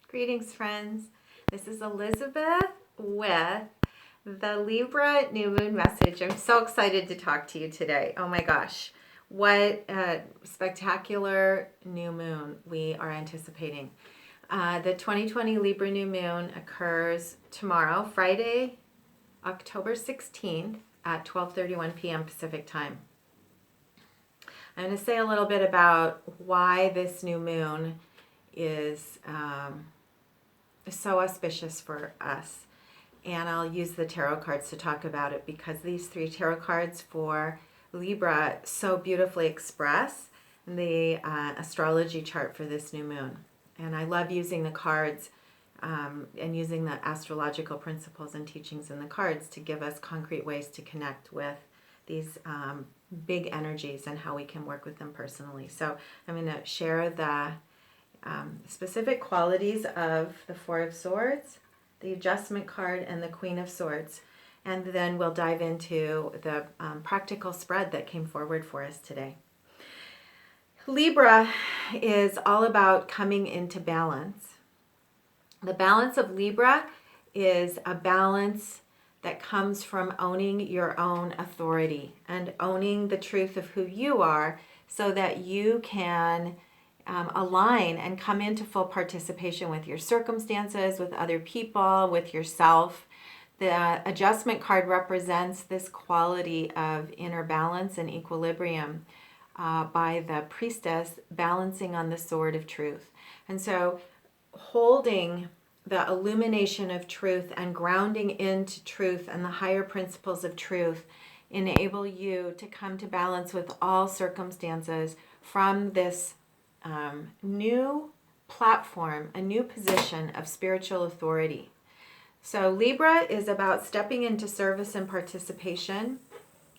Greetings, friends. This is Elizabeth with the Libra new moon message. I'm so excited to talk to you today. Oh my gosh, what a spectacular new moon we are anticipating. The 2020 Libra new moon occurs tomorrow, Friday, October 16th at 12:31 p.m. Pacific time. I'm going to say a little bit about why this new moon is so auspicious for us. And I'll use the tarot cards to talk about it because these three tarot cards for Libra so beautifully express the astrology chart for this new moon. And I love using the cards and using the astrological principles and teachings in the cards to give us concrete ways to connect with these big energies and how we can work with them personally. So I'm going to share the specific qualities of the Four of Swords, the Adjustment card, and the Queen of Swords. And then we'll dive into the practical spread that came forward for us today. Libra is all about coming into balance. The balance of Libra is a balance that comes from owning your own authority and owning the truth of who you are so that you can align and come into full participation with your circumstances, with other people, with yourself. The Adjustment card represents this quality of inner balance and equilibrium by the priestess balancing on the sword of truth. And so holding the illumination of truth and grounding into truth and the higher principles of truth enable you to come to balance with all circumstances from this new platform, a new position of spiritual authority. So Libra is about stepping into service and participation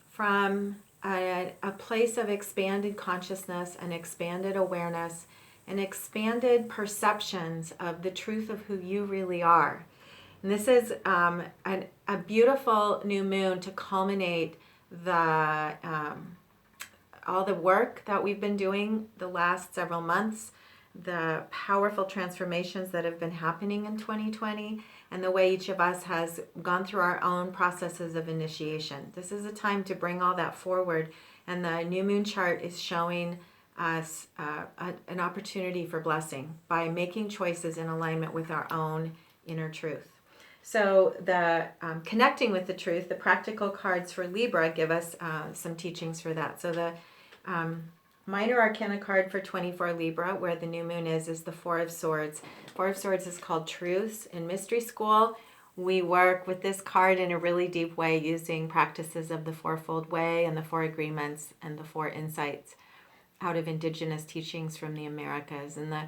from a place of expanded consciousness and expanded awareness and expanded perceptions of the truth of who you really are. And this is a beautiful new moon to culminate the all the work that we've been doing the last several months, the powerful transformations that have been happening in 2020, and the way each of us has gone through our own processes of initiation. This is a time to bring all that forward, and the new moon chart is showing us an opportunity for blessing by making choices in alignment with our own inner truth. So the connecting with the truth, the practical cards for Libra give us some teachings for that. So the minor arcana card for 24 Libra, where the new moon is the Four of Swords. Four of Swords is called Truths. In Mystery School, we work with this card in a really deep way using practices of the Fourfold Way and the Four Agreements and the Four Insights out of indigenous teachings from the Americas. And the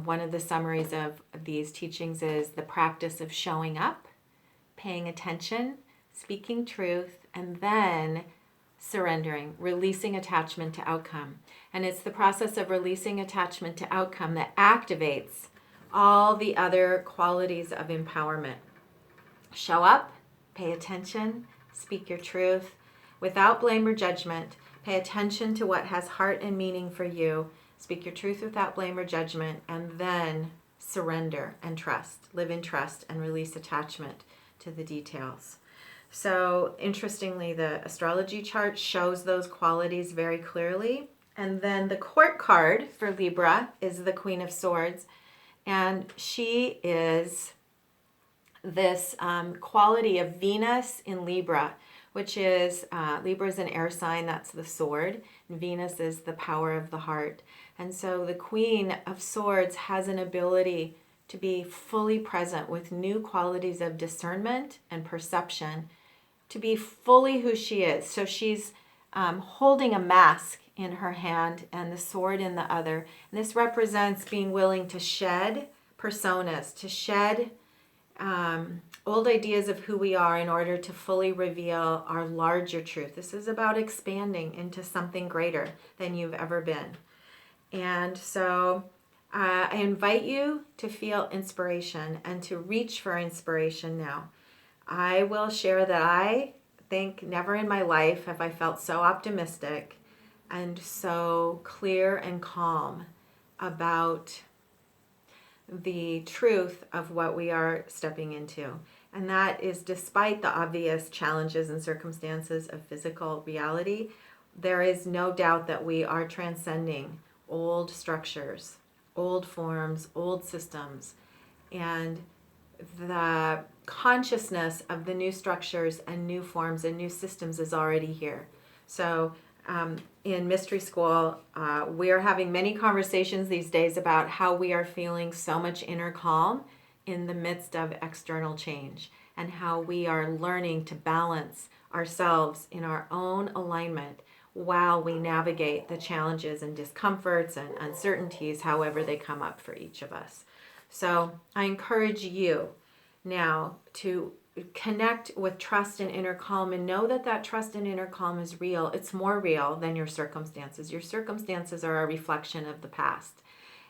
one of the summaries of these teachings is the practice of showing up, paying attention, speaking truth, and then surrendering, releasing attachment to outcome. And it's the process of releasing attachment to outcome that activates all the other qualities of empowerment. Show up, pay attention, speak your truth without blame or judgment. Pay attention to what has heart and meaning for you. Speak your truth without blame or judgment, and then surrender and trust. Live in trust and release attachment to the details. So interestingly, the astrology chart shows those qualities very clearly. And then the court card for Libra is the Queen of Swords. And she is this quality of Venus in Libra, which is, Libra is an air sign, that's the sword. And Venus is the power of the heart. And so the Queen of Swords has an ability to be fully present with new qualities of discernment and perception, to be fully who she is. So she's holding a mask in her hand and the sword in the other. And this represents being willing to shed personas, to shed old ideas of who we are in order to fully reveal our larger truth. This is about expanding into something greater than you've ever been. And so I invite you to feel inspiration and to reach for inspiration now. I will share that I think never in my life have I felt so optimistic and so clear and calm about the truth of what we are stepping into. And that is despite the obvious challenges and circumstances of physical reality, there is no doubt that we are transcending old structures, old forms, old systems, and the consciousness of the new structures and new forms and new systems is already here. So in Mystery School, we are having many conversations these days about how we are feeling so much inner calm in the midst of external change, and how we are learning to balance ourselves in our own alignment while we navigate the challenges and discomforts and uncertainties, however they come up for each of us. So I encourage you now to connect with trust and inner calm, and know that that trust and inner calm is real. It's more real than your circumstances. Your circumstances are a reflection of the past.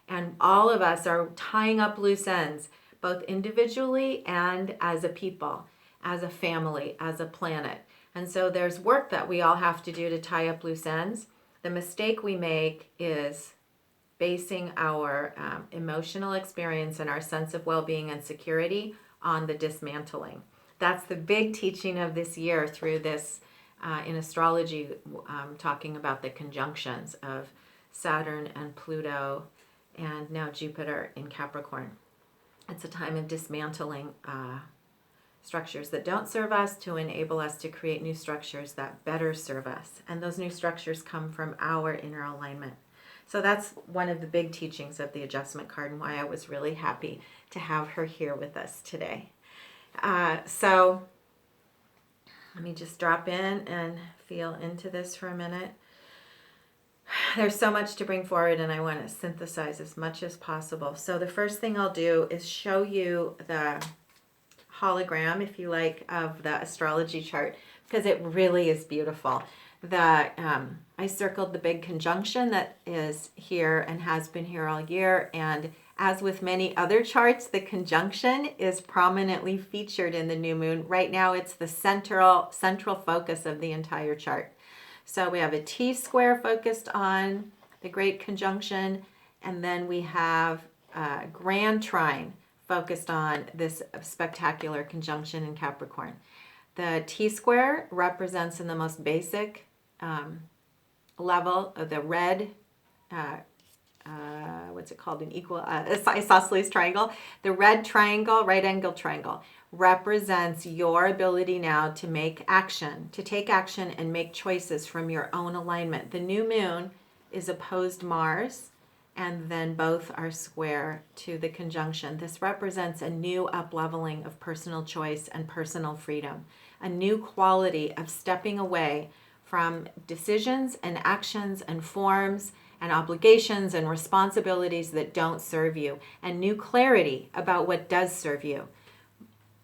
And all of us are tying up loose ends, both individually and as a people, as a family, as a planet. And so there's work that we all have to do to tie up loose ends. The mistake we make is basing our emotional experience and our sense of well-being and security on the dismantling. That's the big teaching of this year through this in astrology, talking about the conjunctions of Saturn and Pluto and now Jupiter in Capricorn. It's a time of dismantling structures that don't serve us to enable us to create new structures that better serve us. And those new structures come from our inner alignment. So that's one of the big teachings of the adjustment card, and why I was really happy to have her here with us today. So let me just drop in and feel into this for a minute. There's so much to bring forward, and I want to synthesize as much as possible. So the first thing I'll do is show you the hologram, if you like, of the astrology chart, because it really is beautiful. I circled the big conjunction that is here and has been here all year, and as with many other charts, the conjunction is prominently featured in the new moon. Right now, it's the central focus of the entire chart. So we have a T-square focused on the great conjunction, and then we have a grand trine focused on this spectacular conjunction in Capricorn. The T-square represents, in the most basic level, of the red, what's it called, an isosceles triangle. The red triangle, right angle triangle, represents your ability now to take action and make choices from your own alignment. The new moon is opposed Mars, and then both are square to the conjunction. This represents a new up-leveling of personal choice and personal freedom, a new quality of stepping away from decisions and actions and forms and obligations and responsibilities that don't serve you, and new clarity about what does serve you.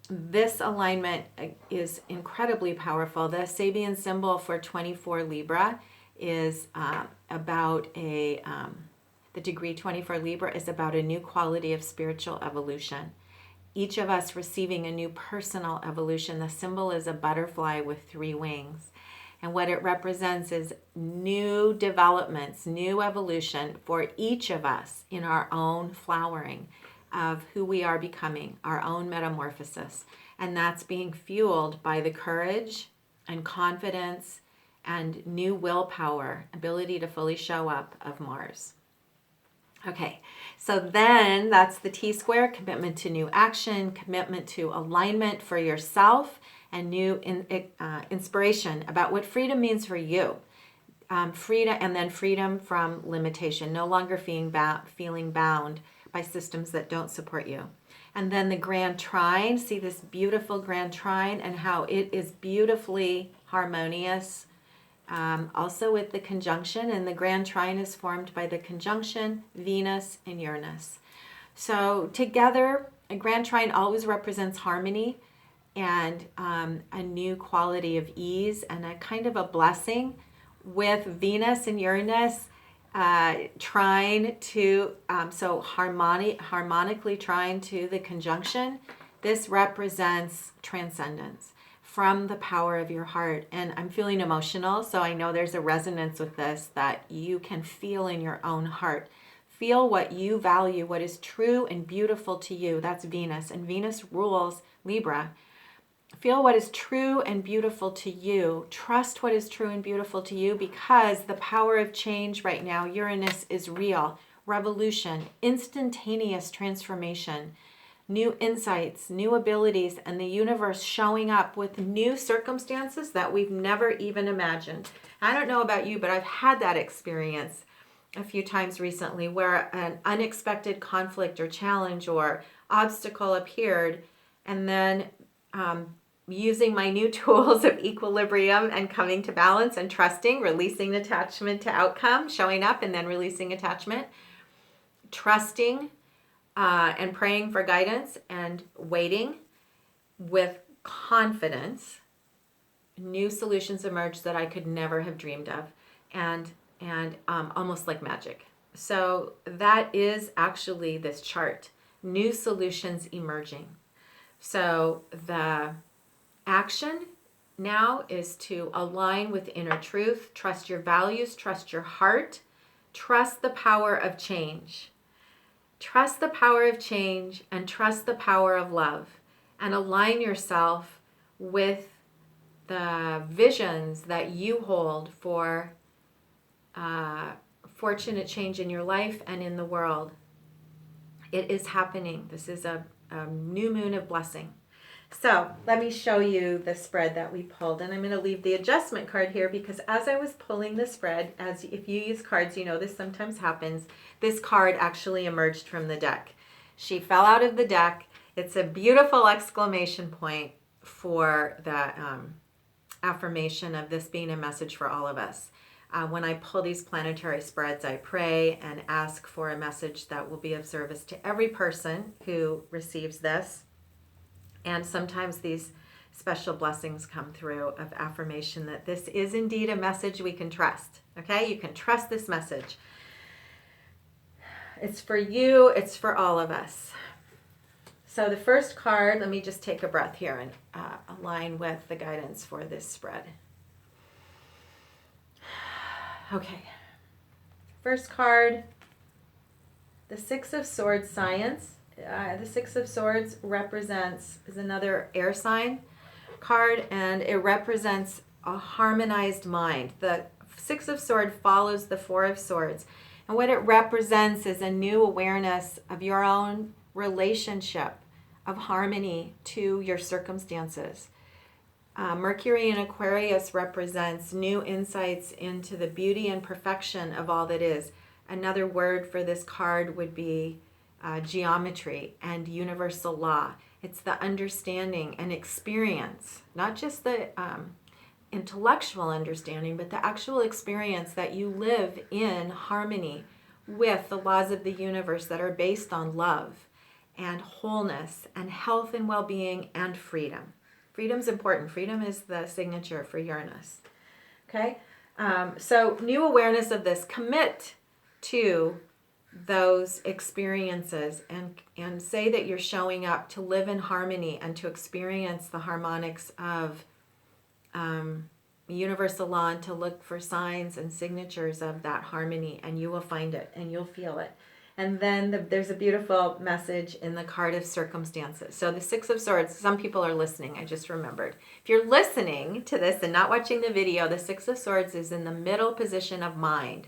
This alignment is incredibly powerful. The Sabian symbol for 24 Libra is the degree 24 Libra is about a new quality of spiritual evolution. Each of us receiving a new personal evolution. The symbol is a butterfly with 3 wings. And what it represents is new developments, new evolution for each of us in our own flowering of who we are becoming, our own metamorphosis. And that's being fueled by the courage and confidence and new willpower, ability to fully show up of Mars. Okay, so then that's the T-square, commitment to new action, commitment to alignment for yourself, and new inspiration about what freedom means for you. Freedom, and then freedom from limitation, no longer feeling bound by systems that don't support you. And then the grand trine, see this beautiful grand trine and how it is beautifully harmonious. Also with the conjunction, and the grand trine is formed by the conjunction, Venus and Uranus. So together, a grand trine always represents harmony and a new quality of ease and a kind of a blessing, with Venus and Uranus trine to, so harmonically trine to the conjunction. This represents transcendence from the power of your heart. And I'm feeling emotional, so I know there's a resonance with this that you can feel in your own heart. Feel what you value, what is true and beautiful to you. That's Venus, and Venus rules Libra. Feel what is true and beautiful to you. Trust what is true and beautiful to you, because the power of change right now, Uranus, is real. Revolution, instantaneous transformation, new insights, new abilities, and the universe showing up with new circumstances that we've never even imagined. I don't know about you, but I've had that experience a few times recently where an unexpected conflict or challenge or obstacle appeared, and then using my new tools of equilibrium and coming to balance and trusting, releasing attachment to outcome, showing up and then releasing attachment, trusting and praying for guidance and waiting with confidence, new solutions emerged that I could never have dreamed of, and almost like magic. So that is actually this chart, new solutions emerging. So the action now is to align with inner truth, trust your values, trust your heart, trust the power of change. Trust the power of change and trust the power of love, and align yourself with the visions that you hold for fortunate change in your life and in the world. It is happening. This is a new moon of blessing. So let me show you the spread that we pulled, and I'm going to leave the adjustment card here because as I was pulling the spread, as if you use cards, you know this sometimes happens, this card actually emerged from the deck. She fell out of the deck. It's a beautiful exclamation point for the affirmation of this being a message for all of us. When I pull these planetary spreads, I pray and ask for a message that will be of service to every person who receives this. And sometimes these special blessings come through of affirmation that this is indeed a message we can trust. Okay, you can trust this message. It's for you, it's for all of us. So the first card, let me just take a breath here and align with the guidance for this spread. Okay, first card, the Six of Swords, Science. The Six of Swords is another air sign card, and it represents a harmonized mind. The Six of Swords follows the Four of Swords, and what it represents is a new awareness of your own relationship of harmony to your circumstances. Mercury in Aquarius represents new insights into the beauty and perfection of all that is. Another word for this card would be geometry and universal law. It's the understanding and experience, not just the intellectual understanding, but the actual experience that you live in harmony with the laws of the universe that are based on love and wholeness and health and well-being and freedom. Freedom's important. Freedom is the signature for Uranus. Okay? So new awareness of this. Commit to those experiences and say that you're showing up to live in harmony and to experience the harmonics of universal law, and to look for signs and signatures of that harmony, and you will find it and you'll feel it. And then there's a beautiful message in the card of circumstances. So the Six of Swords, some people are listening, I just remembered. If you're listening to this and not watching the video, the Six of Swords is in the middle position of mind,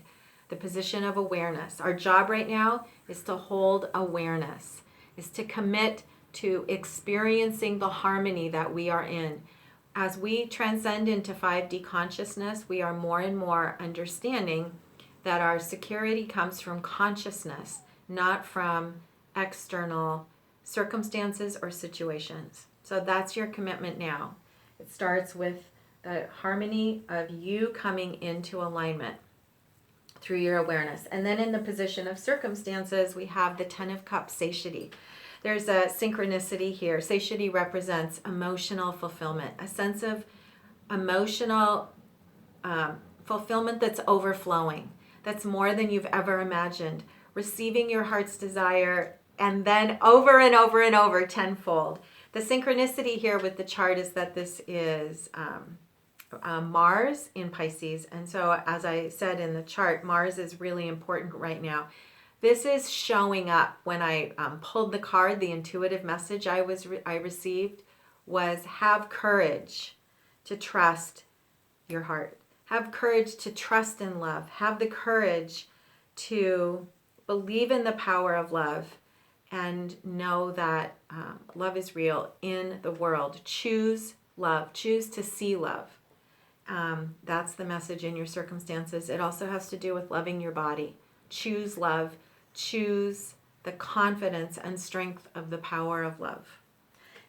the position of awareness. Our job right now is to hold awareness, is to commit to experiencing the harmony that we are in. As we transcend into 5D consciousness, we are more and more understanding that our security comes from consciousness, not from external circumstances or situations. So that's your commitment now. It starts with the harmony of you coming into alignment through your awareness. And then in the position of circumstances, we have the Ten of Cups, satiety. There's a synchronicity here. Satiety represents emotional fulfillment, a sense of emotional fulfillment that's overflowing, that's more than you've ever imagined. Receiving your heart's desire and then over and over and over tenfold. The synchronicity here with the chart is that this is Mars in Pisces. And so as I said in the chart, Mars is really important right now This is showing up. When I pulled the card, the intuitive message I received was, have courage to trust your heart. Have courage to trust in love. Have the courage to believe in the power of love and know that love is real in the world. Choose love. Choose to see love. That's the message in your circumstances. It also has to do with loving your body. Choose love. Choose the confidence and strength of the power of love.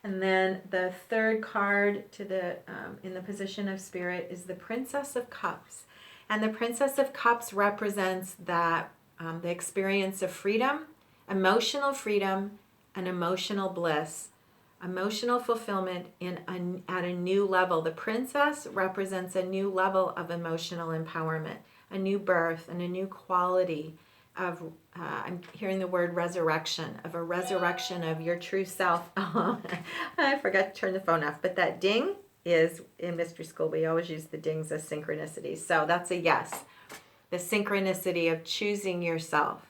And then the third card to the in the position of spirit is the Princess of Cups. And the Princess of Cups represents that the experience of freedom, emotional freedom, and emotional bliss, emotional fulfillment at a new level. The princess represents a new level of emotional empowerment, a new birth, and a new quality of, I'm hearing the word resurrection, of a resurrection of your true self. I forgot to turn the phone off, but that ding is, in mystery school, we always use the dings as synchronicities. So that's a yes. The synchronicity of choosing yourself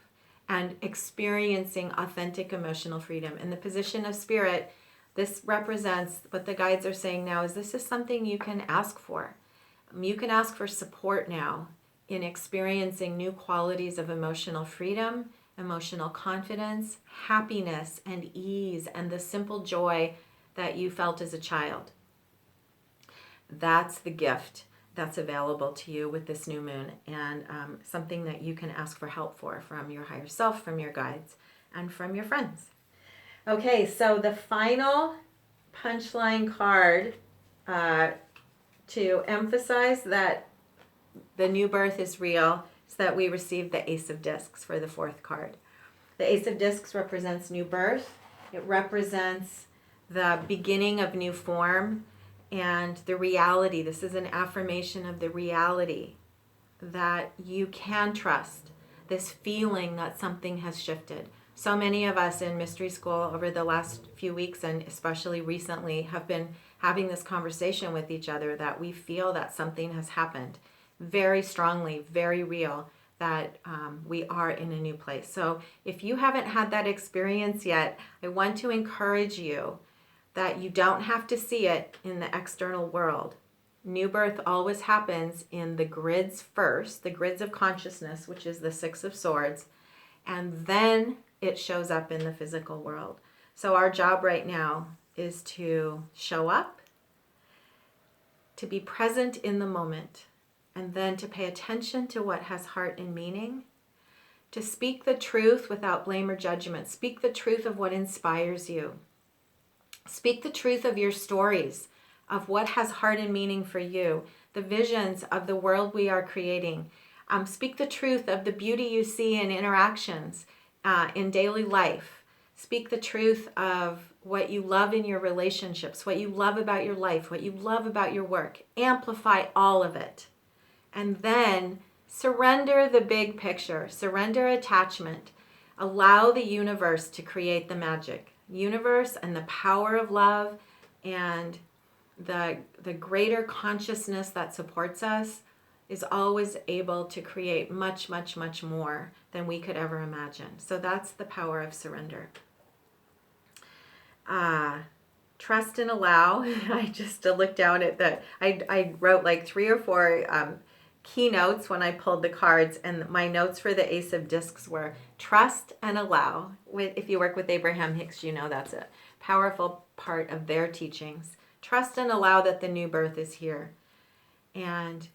and experiencing authentic emotional freedom. In the position of spirit, this represents what the guides are saying now is this is something you can ask for. You can ask for support now in experiencing new qualities of emotional freedom, emotional confidence, happiness, and ease, and the simple joy that you felt as a child. That's the gift that's available to you with this new moon, and something that you can ask for help for from your higher self, from your guides, and from your friends. Okay, so the final punchline card to emphasize that the new birth is real is that we received the Ace of Discs for the fourth card. The Ace of Discs represents new birth. It represents the beginning of new form and the reality. This is an affirmation of the reality that you can trust, this feeling that something has shifted. So many of us in mystery school over the last few weeks, and especially recently, have been having this conversation with each other that we feel that something has happened very strongly, very real, that we are in a new place. So if you haven't had that experience yet, I want to encourage you that you don't have to see it in the external world. New birth always happens in the grids first, the grids of consciousness, which is the Six of Swords, and then it shows up in the physical world. So our job right now is to show up, to be present in the moment, and then to pay attention to what has heart and meaning, to speak the truth without blame or judgment. Speak the truth of what inspires you. Speak the truth of your stories, of what has heart and meaning for you, the visions of the world we are creating. Speak the truth of the beauty you see in interactions, in daily life. Speak the truth of what you love in your relationships, what you love about your life, what you love about your work. Amplify all of it. And then surrender the big picture, surrender attachment. Allow the universe to create the magic. Universe and the power of love and the greater consciousness that supports us is always able to create much, much, much more than we could ever imagine. So that's the power of surrender. Trust and allow. I just looked down at that. I wrote like 3 or 4 keynotes when I pulled the cards, and my notes for the Ace of Discs were trust and allow. If you work with Abraham Hicks, you know that's a powerful part of their teachings. Trust and allow that the new birth is here. And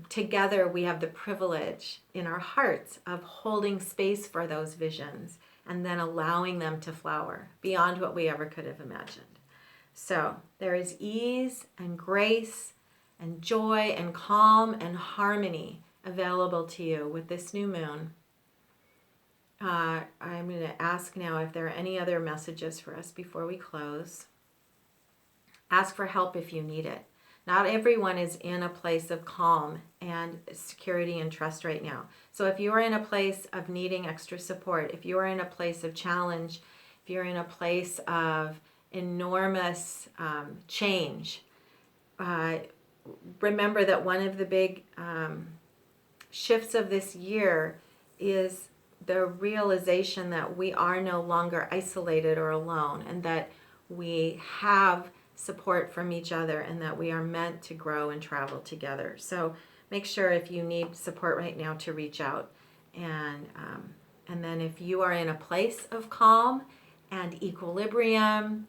together we have the privilege in our hearts of holding space for those visions and then allowing them to flower beyond what we ever could have imagined. So there is ease and grace and joy and calm and harmony available to you with this new moon. I'm going to ask now if there are any other messages for us before we close. Ask for help if you need it. Not everyone is in a place of calm and security and trust right now. So if you are in a place of needing extra support, if you are in a place of challenge, if you're in a place of enormous change, remember that one of the big shifts of this year is the realization that we are no longer isolated or alone, and that we have support from each other, and that we are meant to grow and travel together. So make sure, if you need support right now, to reach out. And then if you are in a place of calm and equilibrium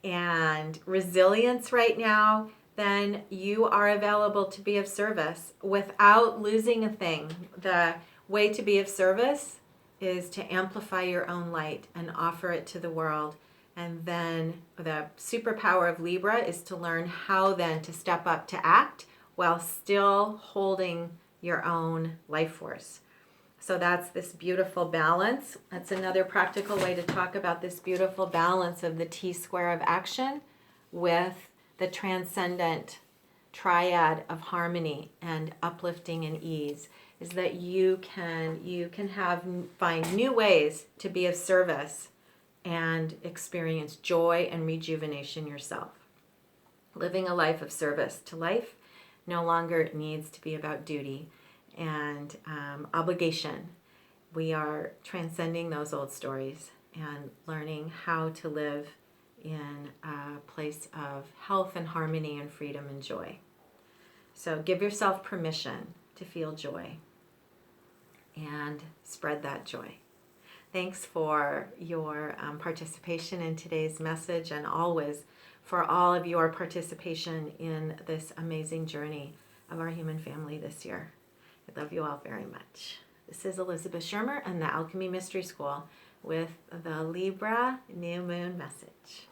and resilience right now, then you are available to be of service without losing a thing. The way to be of service is to amplify your own light and offer it to the world. And then the superpower of Libra is to learn how then to step up to act while still holding your own life force. So that's this beautiful balance. That's another practical way to talk about this beautiful balance of the T-square of action with the transcendent triad of harmony and uplifting and ease, is that you can find new ways to be of service and experience joy and rejuvenation yourself. Living a life of service to life no longer needs to be about duty and obligation. We are transcending those old stories and learning how to live in a place of health and harmony and freedom and joy. So give yourself permission to feel joy and spread that joy. Thanks for your participation in today's message, and always for all of your participation in this amazing journey of our human family this year. I love you all very much. This is Elizabeth Schermer and the Alchemy Mystery School with the Libra New Moon message.